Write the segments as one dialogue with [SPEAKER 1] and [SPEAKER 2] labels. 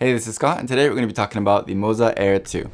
[SPEAKER 1] Hey, this is Scott, and today we're going to be talking about the Moza Air 2.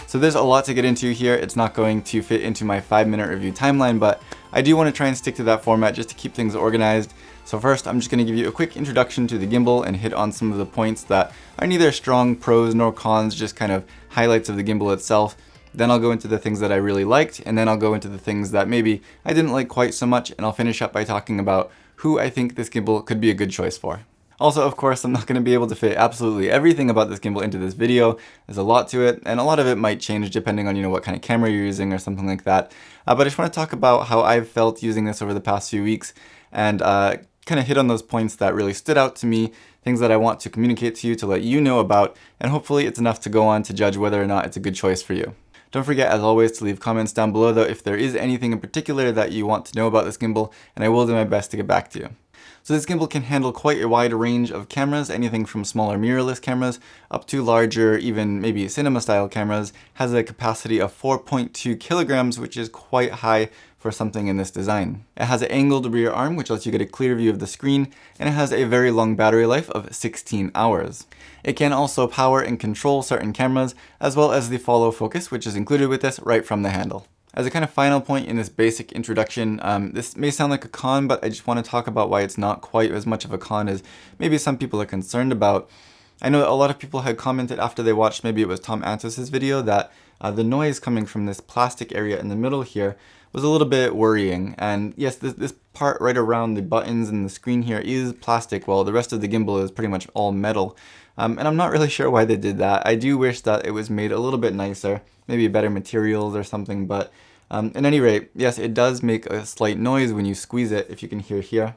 [SPEAKER 1] So there's a lot to get into here. It's not going to fit into my 5-minute review timeline, but I do want to try and stick to that format just to keep things organized. So first, I'm just going to give you a quick introduction to the gimbal and hit on some of the points that are neither strong pros nor cons, just kind of highlights of the gimbal itself. Then I'll go into the things that I really liked, and then I'll go into the things that maybe I didn't like quite so much, and I'll finish up by talking about who I think this gimbal could be a good choice for. Also, of course, I'm not going to be able to fit absolutely everything about this gimbal into this video. There's a lot to it, and a lot of it might change depending on, what kind of camera you're using or something like that. But I just want to talk about how I've felt using this over the past few weeks and kind of hit on those points that really stood out to me, things that I want to communicate to you to let you know about, and hopefully it's enough to go on to judge whether or not it's a good choice for you. Don't forget, as always, to leave comments down below though if there is anything in particular that you want to know about this gimbal, and I will do my best to get back to you. So this gimbal can handle quite a wide range of cameras, anything from smaller mirrorless cameras up to larger, even maybe cinema style cameras. Has a capacity of 4.2 kilograms, which is quite high for something in this design. It has an angled rear arm, which lets you get a clear view of the screen, and it has a very long battery life of 16 hours. It can also power and control certain cameras, as well as the follow focus, which is included with this right from the handle. As a kind of final point in this basic introduction, this may sound like a con, but I just want to talk about why it's not quite as much of a con as maybe some people are concerned about. I know a lot of people had commented after they watched, maybe it was Tom Antos's video, that the noise coming from this plastic area in the middle here was a little bit worrying. And yes, this part right around the buttons and the screen here is plastic, while the rest of the gimbal is pretty much all metal. And I'm not really sure why they did that. I do wish that it was made a little bit nicer, maybe better materials or something, but at any rate, yes, it does make a slight noise when you squeeze it, if you can hear here.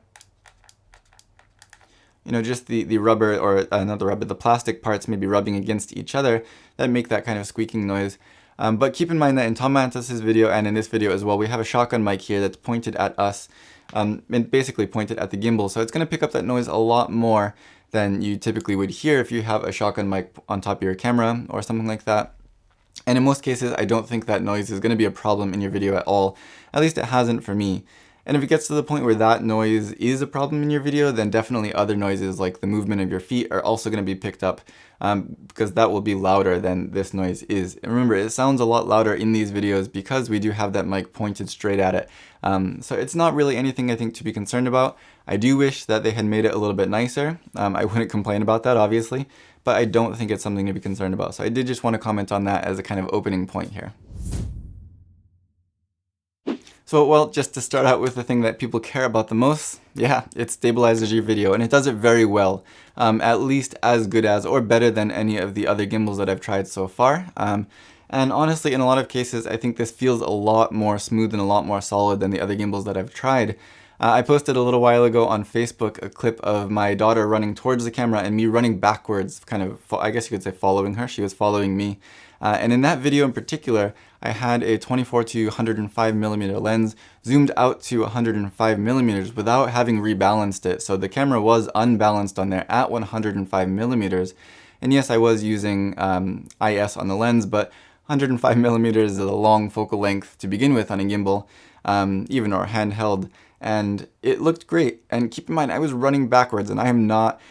[SPEAKER 1] Just the rubber, or not the rubber, the plastic parts maybe rubbing against each other that make that kind of squeaking noise. But keep in mind that in Tom Antos's video and in this video as well, we have a shotgun mic here that's pointed at us, and basically pointed at the gimbal. So it's going to pick up that noise a lot more than you typically would hear if you have a shotgun mic on top of your camera or something like that. And in most cases, I don't think that noise is going to be a problem in your video at all. At least it hasn't for me. And if it gets to the point where that noise is a problem in your video, then definitely other noises like the movement of your feet are also going to be picked up, because that will be louder than this noise is. And remember, it sounds a lot louder in these videos because we do have that mic pointed straight at it. So it's not really anything I think to be concerned about. I do wish that they had made it a little bit nicer. I wouldn't complain about that, obviously, but I don't think it's something to be concerned about. So I did just want to comment on that as a kind of opening point here. So, well, just to start out with the thing that people care about the most, yeah, it stabilizes your video, and it does it very well. At least as good as or better than any of the other gimbals that I've tried so far. And honestly, in a lot of cases, I think this feels a lot more smooth and a lot more solid than the other gimbals that I've tried. I posted a little while ago on Facebook a clip of my daughter running towards the camera and me running backwards, kind of, I guess you could say following her. She was following me. And in that video in particular, I had a 24 to 105 millimeter lens zoomed out to 105 millimeters without having rebalanced it. So the camera was unbalanced on there at 105 millimeters. And yes, I was using IS on the lens, but 105 millimeters is a long focal length to begin with on a gimbal, even or handheld. And it looked great. And keep in mind, I was running backwards, and I am not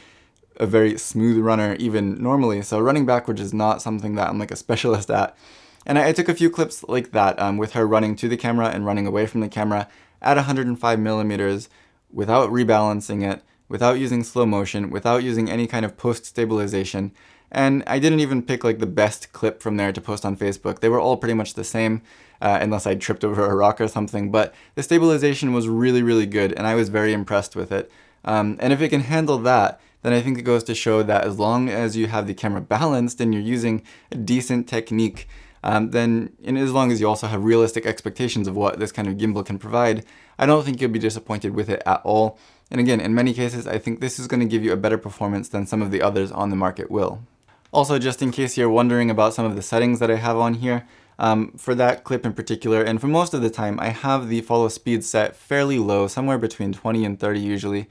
[SPEAKER 1] a very smooth runner even normally, so running backwards is not something that I'm like a specialist at. And I took a few clips like that with her running to the camera and running away from the camera at 105 millimeters without rebalancing it, without using slow motion, without using any kind of post-stabilization. And I didn't even pick like the best clip from there to post on Facebook. They were all pretty much the same, unless I tripped over a rock or something. But the stabilization was really, really good, and I was very impressed with it. And if it can handle that, then I think it goes to show that as long as you have the camera balanced and you're using a decent technique, then, and as long as you also have realistic expectations of what this kind of gimbal can provide, I don't think you'll be disappointed with it at all. And again, in many cases, I think this is going to give you a better performance than some of the others on the market will. Also, just in case you're wondering about some of the settings that I have on here, for that clip in particular, and for most of the time, I have the follow speed set fairly low, somewhere between 20 and 30 usually,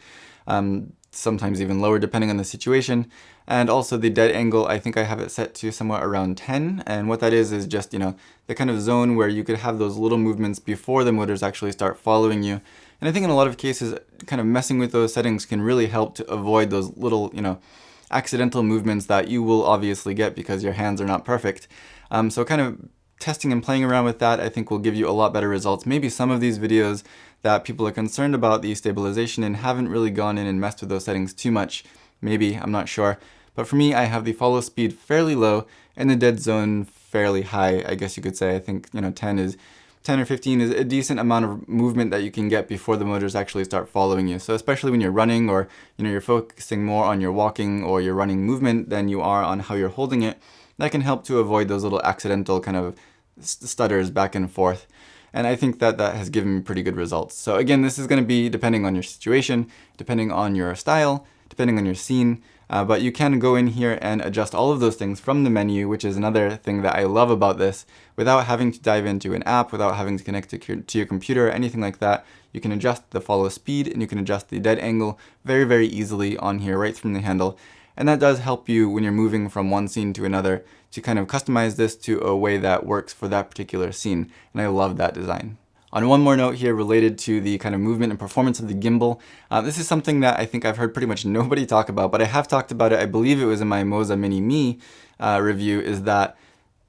[SPEAKER 1] sometimes even lower depending on the situation. And also the dead angle, I think I have it set to somewhere around 10, and what that is just, you know, the kind of zone where you could have those little movements before the motors actually start following you. And I think in a lot of cases, kind of messing with those settings can really help to avoid those little, you know, accidental movements that you will obviously get because your hands are not perfect. So kind of testing and playing around with that, I think, will give you a lot better results. Maybe some of these videos that people are concerned about the stabilization and haven't really gone in and messed with those settings too much. Maybe, I'm not sure. But for me, I have the follow speed fairly low and the dead zone fairly high, I guess you could say. I think, you know, 10 or 15 is a decent amount of movement that you can get before the motors actually start following you. So especially when you're running, or, you know, you're focusing more on your walking or your running movement than you are on how you're holding it, that can help to avoid those little accidental kind of stutters back and forth. And I think that that has given me pretty good results. So again, this is going to be depending on your situation, depending on your style, depending on your scene, but you can go in here and adjust all of those things from the menu, which is another thing that I love about this. Without having to dive into an app, without having to connect to your computer or anything like that, you can adjust the follow speed and you can adjust the dead angle very, very easily on here right from the handle. And that does help you when you're moving from one scene to another to kind of customize this to a way that works for that particular scene. And I love that design. On one more note here related to the kind of movement and performance of the gimbal, this is something that I think I've heard pretty much nobody talk about, but I have talked about it. I believe it was in my Moza Mini Me review, is that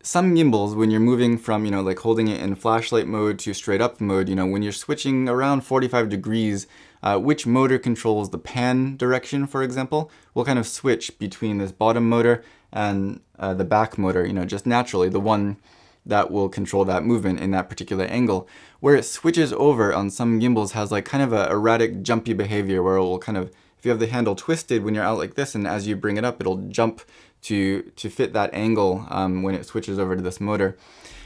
[SPEAKER 1] some gimbals, when you're moving from, you know, like holding it in flashlight mode to straight up mode, you know, when you're switching around 45 degrees, which motor controls the pan direction, for example, will kind of switch between this bottom motor and the back motor, you know, just naturally, the one that will control that movement in that particular angle. Where it switches over on some gimbals has like kind of a erratic jumpy behavior where it will kind of, if you have the handle twisted when you're out like this, and as you bring it up, it'll jump to fit that angle when it switches over to this motor.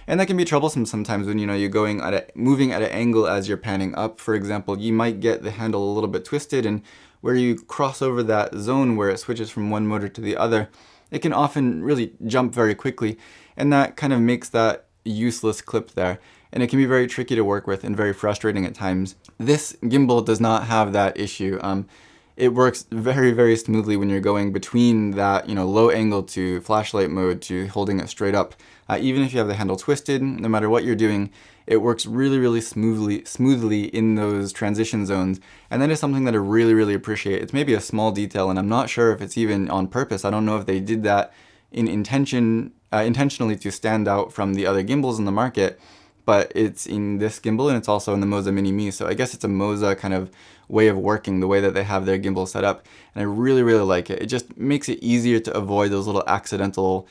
[SPEAKER 1] And that can be troublesome sometimes when, you know, you're going at moving at an angle as you're panning up, for example. You might get the handle a little bit twisted, and where you cross over that zone where it switches from one motor to the other, it can often really jump very quickly, and that kind of makes that useless clip there. And it can be very tricky to work with and very frustrating at times. This gimbal does not have that issue. It works very, very smoothly when you're going between that, you know, low angle to flashlight mode to holding it straight up. Even if you have the handle twisted, no matter what you're doing, it works really, really smoothly in those transition zones. And that is something that I really, really appreciate. It's maybe a small detail, and I'm not sure if it's even on purpose. I don't know if they did that in intentionally to stand out from the other gimbals in the market, but it's in this gimbal and it's also in the Moza Mini Me. So I guess it's a Moza kind of way of working, the way that they have their gimbal set up. And I really, really like it. It just makes it easier to avoid those little accidental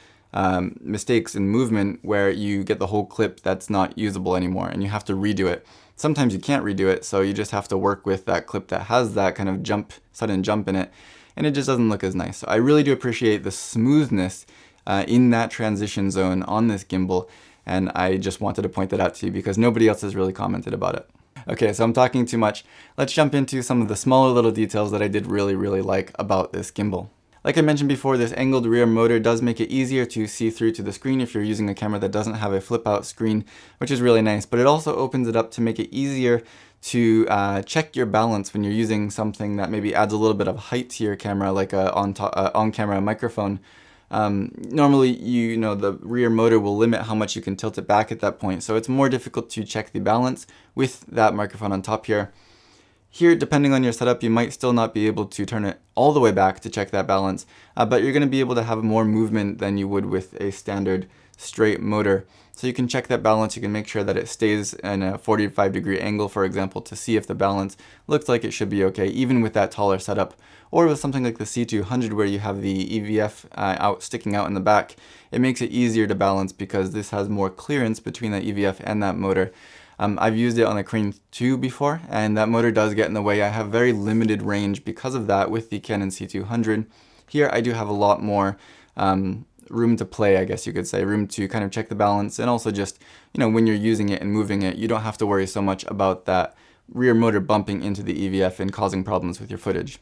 [SPEAKER 1] mistakes in movement where you get the whole clip that's not usable anymore and you have to redo it. Sometimes you can't redo it, so you just have to work with that clip that has that kind of sudden jump in it, and it just doesn't look as nice. So I really do appreciate the smoothness in that transition zone on this gimbal, and I just wanted to point that out to you because nobody else has really commented about it. Okay, so I'm talking too much. Let's jump into some of the smaller little details that I did really, really like about this gimbal. Like I mentioned before, this angled rear motor does make it easier to see through to the screen if you're using a camera that doesn't have a flip out screen, which is really nice, but it also opens it up to make it easier to check your balance when you're using something that maybe adds a little bit of height to your camera, like a on-camera microphone. Normally, you know, the rear motor will limit how much you can tilt it back at that point, so it's more difficult to check the balance with that microphone on top here. Here, depending on your setup, you might still not be able to turn it all the way back to check that balance, but you're going to be able to have more movement than you would with a standard straight motor. So you can check that balance, you can make sure that it stays in a 45-degree angle, for example, to see if the balance looks like it should be okay, even with that taller setup. Or with something like the C200 where you have the EVF sticking out in the back, it makes it easier to balance because this has more clearance between that EVF and that motor. I've used it on the Crane 2 before, and that motor does get in the way. I have very limited range because of that with the Canon C200. Here I do have a lot more room to play, I guess you could say, room to kind of check the balance, and also just, when you're using it and moving it, you don't have to worry so much about that rear motor bumping into the EVF and causing problems with your footage.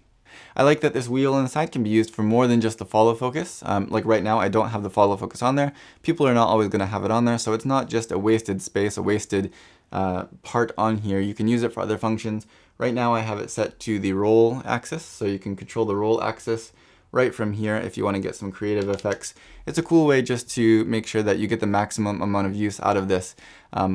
[SPEAKER 1] I like that this wheel on the side can be used for more than just the follow focus. Like right now, I don't have the follow focus on there. People are not always going to have it on there, so it's not just a wasted space, a wasted part on here. You can use it for other functions. Right now, I have it set to the roll axis, so you can control the roll axis right from here if you want to get some creative effects. It's a cool way just to make sure that you get the maximum amount of use out of this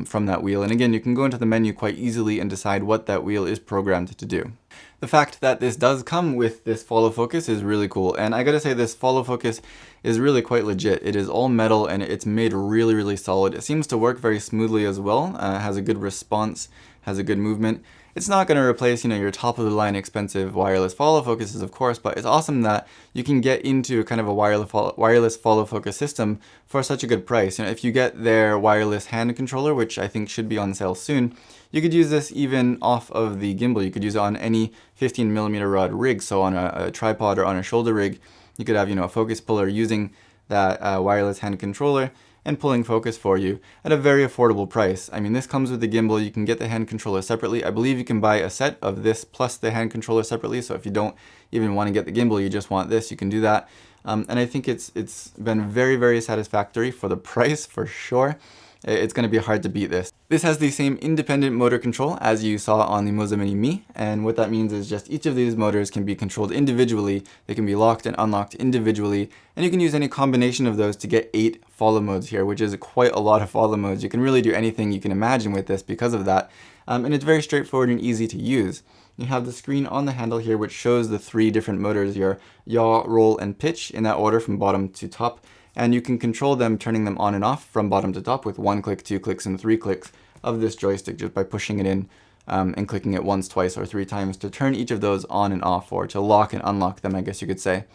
[SPEAKER 1] from that wheel. And again, you can go into the menu quite easily and decide what that wheel is programmed to do. The fact that this does come with this follow focus is really cool, and I gotta say this follow focus is really quite legit. It is all metal and it's made really, really solid. It seems to work very smoothly as well, has a good response, has a good movement. It's not going to replace, your top of the line expensive wireless follow focuses, of course, but it's awesome that you can get into kind of a wireless follow focus system for such a good price. If you get their wireless hand controller, which I think should be on sale soon, you could use this even off of the gimbal. You could use it on any 15mm rod rig, so on a tripod or on a shoulder rig. You could have, a focus puller using that wireless hand controller and pulling focus for you at a very affordable price. I mean, this comes with the gimbal. You can get the hand controller separately. I believe you can buy a set of this plus the hand controller separately, so if you don't even want to get the gimbal, you just want this, you can do that. And I think it's been very, very satisfactory for the price, for sure. It's going to be hard to beat this. This has the same independent motor control as you saw on the Moza Mini Me, and what that means is just each of these motors can be controlled individually. They can be locked and unlocked individually, and you can use any combination of those to get 8 follow modes here, which is quite a lot of follow modes. You can really do anything you can imagine with this because of that, and it's very straightforward and easy to use. You have the screen on the handle here which shows the 3 different motors, your yaw, roll, and pitch in that order from bottom to top. And you can control them, turning them on and off from bottom to top with 1 click, 2 clicks, and 3 clicks of this joystick just by pushing it in and clicking it once, twice, or 3 times to turn each of those on and off, or to lock and unlock them, I guess you could say.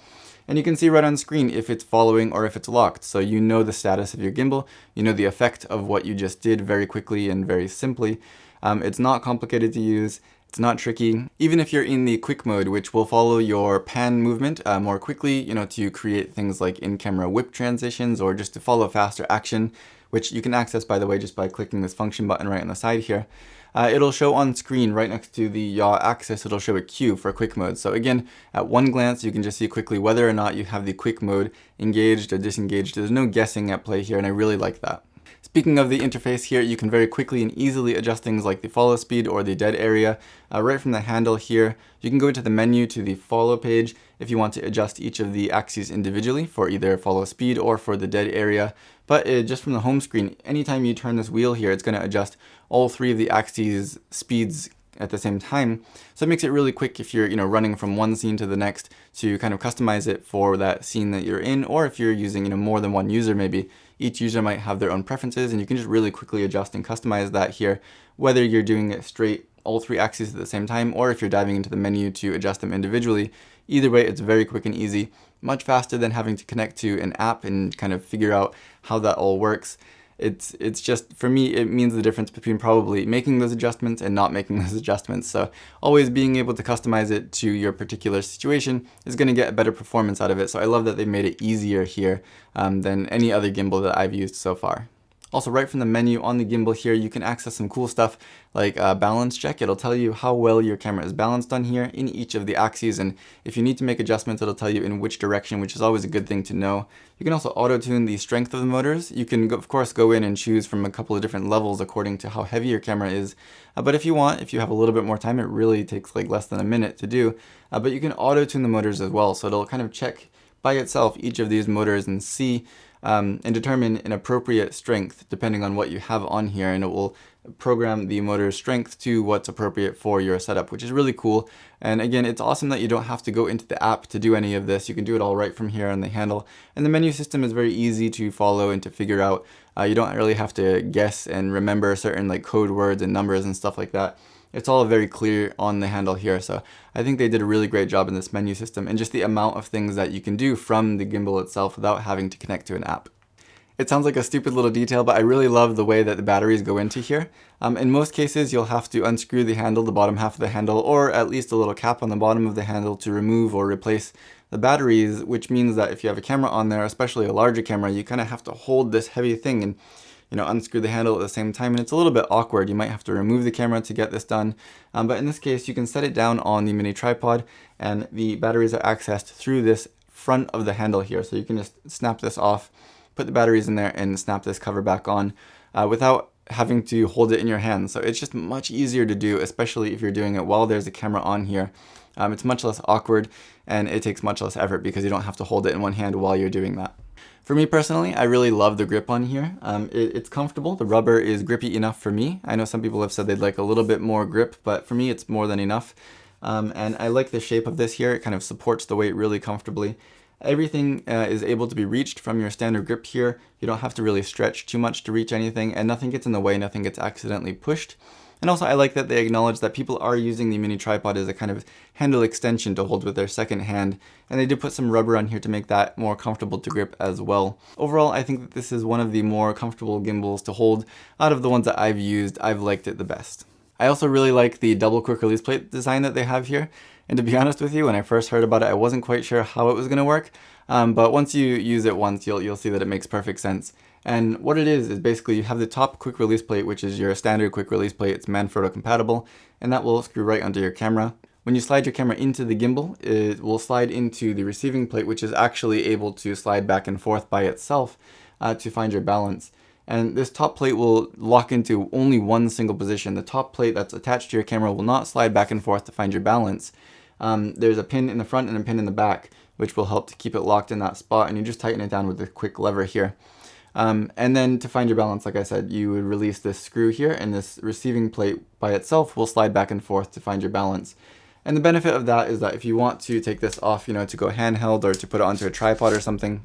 [SPEAKER 1] And you can see right on screen if it's following or if it's locked. So you know the status of your gimbal, you know the effect of what you just did very quickly and very simply. It's not complicated to use. It's not tricky. Even if you're in the quick mode, which will follow your pan movement more quickly, to create things like in-camera whip transitions or just to follow faster action, which you can access, by the way, just by clicking this function button right on the side here. It'll show on screen right next to the yaw axis, it'll show a cue for quick mode. So again, at one glance, you can just see quickly whether or not you have the quick mode engaged or disengaged. There's no guessing at play here, and I really like that. Speaking of the interface here, you can very quickly and easily adjust things like the follow speed or the dead area right from the handle here. You can go into the menu to the follow page if you want to adjust each of the axes individually for either follow speed or for the dead area. But just from the home screen, anytime you turn this wheel here, it's going to adjust all 3 of the axes speeds at the same time. So it makes it really quick if you're running from one scene to the next to kind of customize it for that scene that you're in, or if you're using more than one user maybe. Each user might have their own preferences, and you can just really quickly adjust and customize that here, whether you're doing it straight all 3 axes at the same time, or if you're diving into the menu to adjust them individually. Either way, it's very quick and easy, much faster than having to connect to an app and kind of figure out how that all works. It's just, for me, it means the difference between probably making those adjustments and not making those adjustments. So always being able to customize it to your particular situation is going to get a better performance out of it. So I love that they've made it easier here than any other gimbal that I've used so far. Also, right from the menu on the gimbal here, you can access some cool stuff like balance check. It'll tell you how well your camera is balanced on here in each of the axes, and if you need to make adjustments, it'll tell you in which direction, which is always a good thing to know. You can also auto-tune the strength of the motors. You can, of course, go in and choose from a couple of different levels according to how heavy your camera is. But if you have a little bit more time, it really takes like less than a minute to do. But you can auto-tune the motors as well, so it'll kind of check by itself each of these motors and see and determine an appropriate strength depending on what you have on here, and it will program the motor's strength to what's appropriate for your setup, which is really cool. And again, it's awesome that you don't have to go into the app to do any of this. You can do it all right from here on the handle, and the menu system is very easy to follow and to figure out. You don't really have to guess and remember certain like code words and numbers and stuff like that. It's all very clear on the handle here, so I think they did a really great job in this menu system and just the amount of things that you can do from the gimbal itself without having to connect to an app. It sounds like a stupid little detail, but I really love the way that the batteries go into here. In most cases, you'll have to unscrew the handle, the bottom half of the handle, or at least a little cap on the bottom of the handle to remove or replace the batteries, which means that if you have a camera on there, especially a larger camera, you kind of have to hold this heavy thing and unscrew the handle at the same time, and it's a little bit awkward. You might have to remove the camera to get this done, but in this case, you can set it down on the mini tripod, and the batteries are accessed through this front of the handle here, so you can just snap this off, put the batteries in there, and snap this cover back on without having to hold it in your hand. So it's just much easier to do, especially if you're doing it while there's a camera on here. It's much less awkward, and it takes much less effort because you don't have to hold it in one hand while you're doing that. For me personally, I really love the grip on here. It's comfortable. The rubber is grippy enough for me. I know some people have said they'd like a little bit more grip, but for me it's more than enough. And I like the shape of this here. It kind of supports the weight really comfortably. Everything is able to be reached from your standard grip here. You don't have to really stretch too much to reach anything, and nothing gets in the way, nothing gets accidentally pushed. And also I like that they acknowledge that people are using the mini tripod as a kind of handle extension to hold with their second hand, and they did put some rubber on here to make that more comfortable to grip as well. Overall, I think that this is one of the more comfortable gimbals to hold out of the ones that I've used. I've liked it the best. I also really like the double quick release plate design that they have here. And to be honest with you, when I first heard about it, I wasn't quite sure how it was going to work. But once you use it once, you'll see that it makes perfect sense. And what it is basically you have the top quick release plate, which is your standard quick release plate. It's Manfrotto compatible, and that will screw right under your camera. When you slide your camera into the gimbal, it will slide into the receiving plate, which is actually able to slide back and forth by itself to find your balance. And this top plate will lock into only one single position. The top plate that's attached to your camera will not slide back and forth to find your balance. There's a pin in the front and a pin in the back, which will help to keep it locked in that spot, and you just tighten it down with a quick lever here. And then to find your balance, like I said, you would release this screw here, and this receiving plate by itself will slide back and forth to find your balance. And the benefit of that is that if you want to take this off, to go handheld or to put it onto a tripod or something,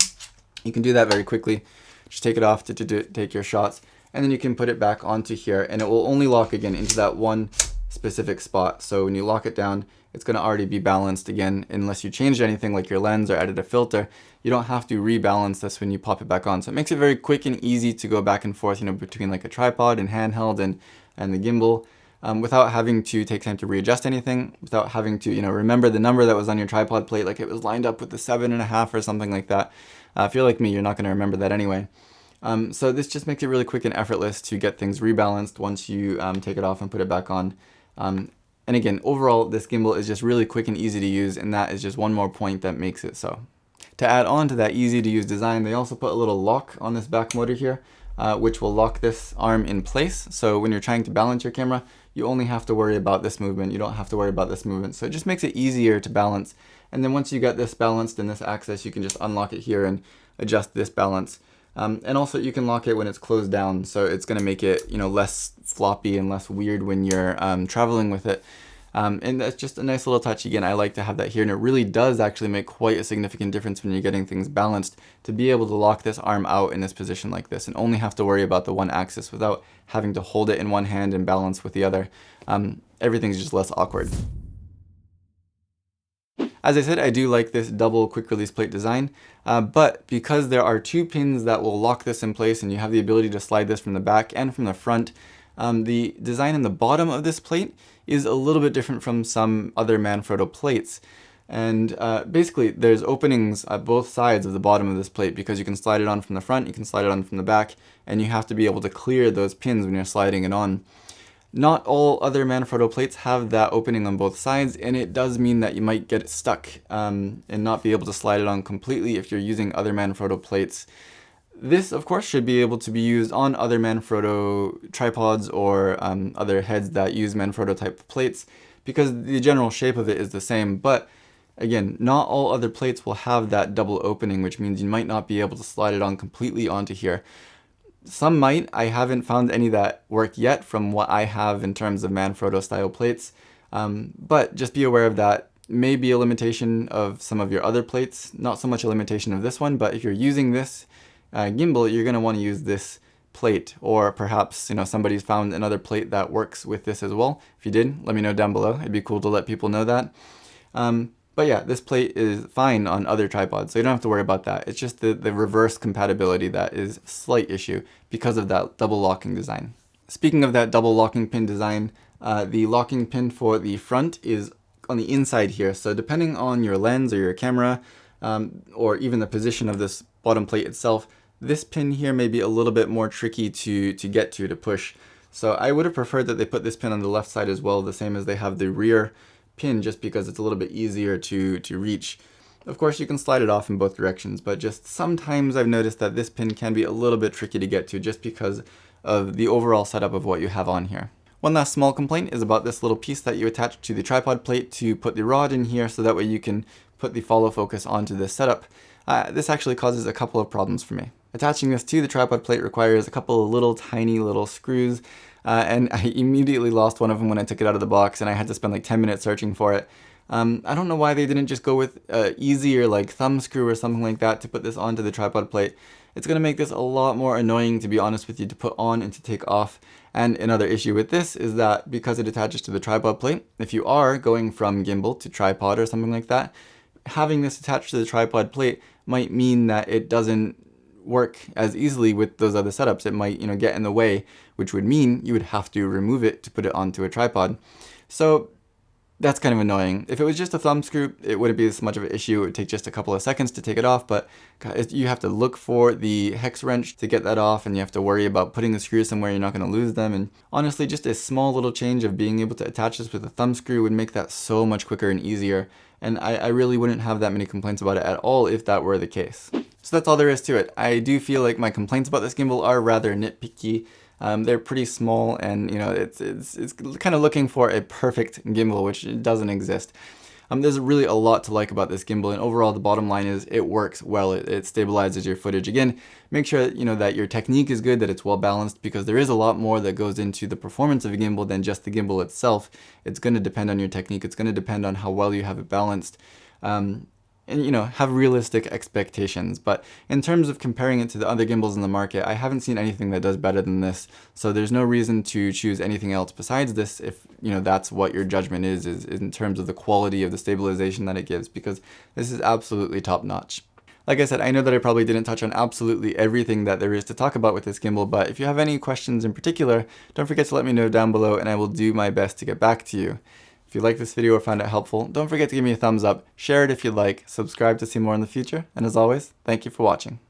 [SPEAKER 1] you can do that very quickly. Just take it off to take your shots, and then you can put it back onto here, and it will only lock again into that one specific spot. So when you lock it down, it's going to already be balanced again, unless you changed anything like your lens or added a filter. You don't have to rebalance this when you pop it back on. So it makes it very quick and easy to go back and forth, between like a tripod and handheld and the gimbal, without having to take time to readjust anything, without having to, remember the number that was on your tripod plate, like it was lined up with the 7.5 or something like that. If you're like me, you're not going to remember that anyway. So this just makes it really quick and effortless to get things rebalanced once you take it off and put it back on. And again, overall, this gimbal is just really quick and easy to use, and that is just one more point that makes it so. To add on to that easy to use design, they also put a little lock on this back motor here, which will lock this arm in place. So when you're trying to balance your camera, you only have to worry about this movement. You don't have to worry about this movement. So it just makes it easier to balance. And then once you get this balanced in this axis, you can just unlock it here and adjust this balance. And also you can lock it when it's closed down, so it's going to make it less floppy and less weird when you're traveling with it. And that's just a nice little touch. Again, I like to have that here, and it really does actually make quite a significant difference when you're getting things balanced, to be able to lock this arm out in this position like this and only have to worry about the one axis without having to hold it in one hand and balance with the other. Everything's just less awkward. As I said, I do like this double quick release plate design, but because there are two pins that will lock this in place and you have the ability to slide this from the back and from the front, the design in the bottom of this plate is a little bit different from some other Manfrotto plates. And basically there's openings at both sides of the bottom of this plate, because you can slide it on from the front, you can slide it on from the back, and you have to be able to clear those pins when you're sliding it on. Not all other Manfrotto plates have that opening on both sides, and it does mean that you might get it stuck and not be able to slide it on completely if you're using other Manfrotto plates. This, of course, should be able to be used on other Manfrotto tripods or other heads that use Manfrotto type plates, because the general shape of it is the same. But again, not all other plates will have that double opening, which means you might not be able to slide it on completely onto here. Some might. I haven't found any that work yet from what I have in terms of Manfrotto style plates, but just be aware of that. May be a limitation of some of your other plates, not so much a limitation of this one, but if you're using this gimbal, you're going to want to use this plate, or perhaps somebody's found another plate that works with this as well. If you did, let me know down below. It'd be cool to let people know that. But yeah, this plate is fine on other tripods, so you don't have to worry about that. It's just the reverse compatibility that is a slight issue because of that double locking design. Speaking of that double locking pin design, the locking pin for the front is on the inside here. So depending on your lens or your camera, or even the position of this bottom plate itself, this pin here may be a little bit more tricky to get to push. So I would have preferred that they put this pin on the left side as well, the same as they have the rear pin, just because it's a little bit easier to reach. Of course, you can slide it off in both directions, but just sometimes I've noticed that this pin can be a little bit tricky to get to just because of the overall setup of what you have on here. One last small complaint is about this little piece that you attach to the tripod plate to put the rod in here, so that way you can put the follow focus onto this setup. This actually causes a couple of problems for me. Attaching this to the tripod plate requires a couple of little tiny little screws, and I immediately lost one of them when I took it out of the box, and I had to spend like 10 minutes searching for it. I don't know why they didn't just go with easier like thumb screw or something like that to put this onto the tripod plate. It's going to make this a lot more annoying, to be honest with you, to put on and to take off. And another issue with this is that because it attaches to the tripod plate, if you are going from gimbal to tripod or something like that, having this attached to the tripod plate might mean that it doesn't work as easily with those other setups. It might, get in the way, which would mean you would have to remove it to put it onto a tripod. So that's kind of annoying. If it was just a thumb screw, it wouldn't be as much of an issue. It would take just a couple of seconds to take it off, but you have to look for the hex wrench to get that off, and you have to worry about putting the screws somewhere you're not going to lose them. And honestly, just a small little change of being able to attach this with a thumb screw would make that so much quicker and easier. And I really wouldn't have that many complaints about it at all if that were the case. So that's all there is to it. I do feel like my complaints about this gimbal are rather nitpicky. They're pretty small, and it's kind of looking for a perfect gimbal, which doesn't exist. There's really a lot to like about this gimbal, and overall the bottom line is it works well. It stabilizes your footage. Again, make sure that your technique is good, that it's well balanced, because there is a lot more that goes into the performance of a gimbal than just the gimbal itself. It's going to depend on your technique. It's going to depend on how well you have it balanced. And have realistic expectations. But in terms of comparing it to the other gimbals in the market, I haven't seen anything that does better than this. So there's no reason to choose anything else besides this if that's what your judgment is in terms of the quality of the stabilization that it gives, because this is absolutely top notch. Like I said, I know that I probably didn't touch on absolutely everything that there is to talk about with this gimbal, but if you have any questions in particular, don't forget to let me know down below, and I will do my best to get back to you. If you liked this video or found it helpful, don't forget to give me a thumbs up, share it if you'd like, subscribe to see more in the future, and as always, thank you for watching.